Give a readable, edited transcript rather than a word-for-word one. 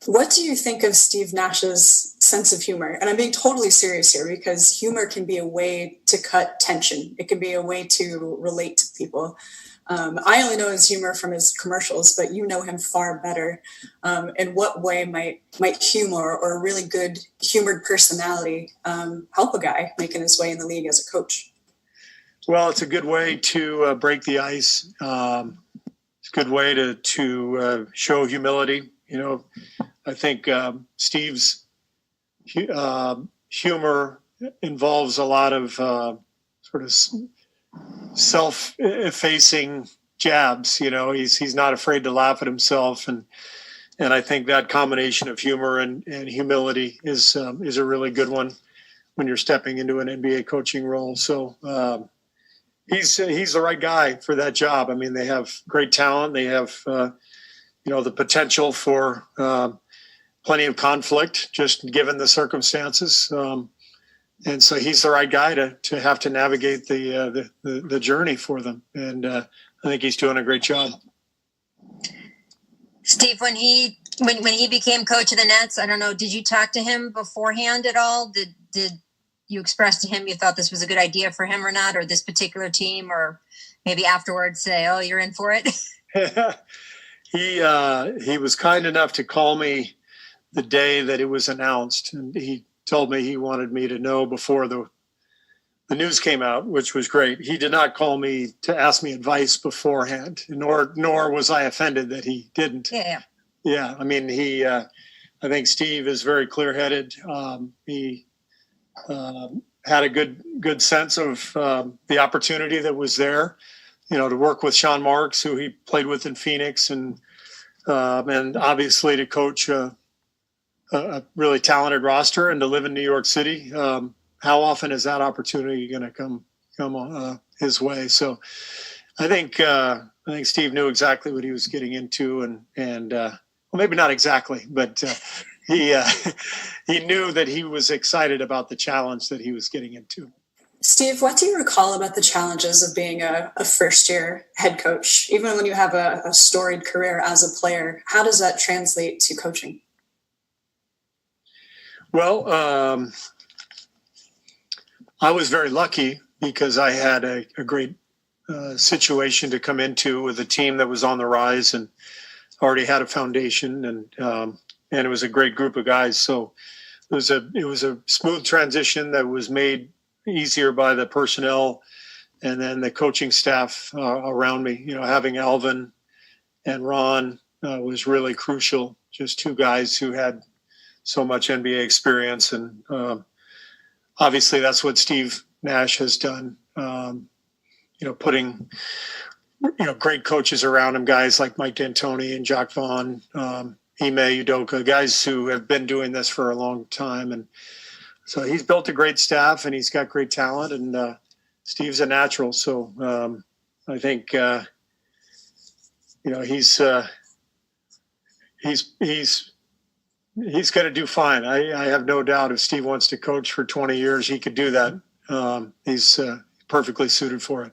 What do you think of Steve Nash's sense of humor? And I'm being totally serious here because humor can be a way to cut tension. It can be a way to relate to people. I only know his humor from his commercials, but you know him far better. In what way might humor or a really good humored personality help a guy making his way in the league as a coach? Well, it's a good way to break the ice. It's a good way to show humility. I think Steve's humor involves a lot of sort of self-effacing jabs. He's not afraid to laugh at himself, and I think that combination of humor and humility is a really good one when you're stepping into an NBA coaching role. So he's the right guy for that job. I mean, they have great talent. They have the potential for plenty of conflict, just given the circumstances. And so he's the right guy to have to navigate the journey for them. And I think he's doing a great job. Steve, when he became coach of the Nets, I don't know, did you talk to him beforehand at all? Did you express to him you thought this was a good idea for him or not, or this particular team, or maybe afterwards say, oh, you're in for it? He was kind enough to call me the day that it was announced, and he told me he wanted me to know before the news came out, which was great. He did not call me to ask me advice beforehand, nor was I offended that he didn't. Yeah. I mean, I think Steve is very clear-headed. He had a good sense of the opportunity that was there, to work with Sean Marks, who he played with in Phoenix, and obviously to coach a really talented roster and to live in New York City. How often is that opportunity going to come his way? So I think Steve knew exactly what he was getting into, and well, maybe not exactly, but he knew that he was excited about the challenge that he was getting into. Steve, what do you recall about the challenges of being a first-year head coach? Even when you have a storied career as a player, how does that translate to coaching? Well, I was very lucky because I had a great situation to come into with a team that was on the rise and already had a foundation, and it was a great group of guys. So it was a smooth transition that was made easier by the personnel and then the coaching staff around me. Having Alvin and Ron was really crucial. Just two guys who had so much NBA experience, and obviously that's what Steve Nash has done. Putting great coaches around him, guys like Mike D'Antoni and Jacques Vaughn, Ime Udoka, guys who have been doing this for a long time, and so he's built a great staff and he's got great talent, and Steve's a natural. So I think he's going to do fine. I have no doubt if Steve wants to coach for 20 years, he could do that. He's perfectly suited for it.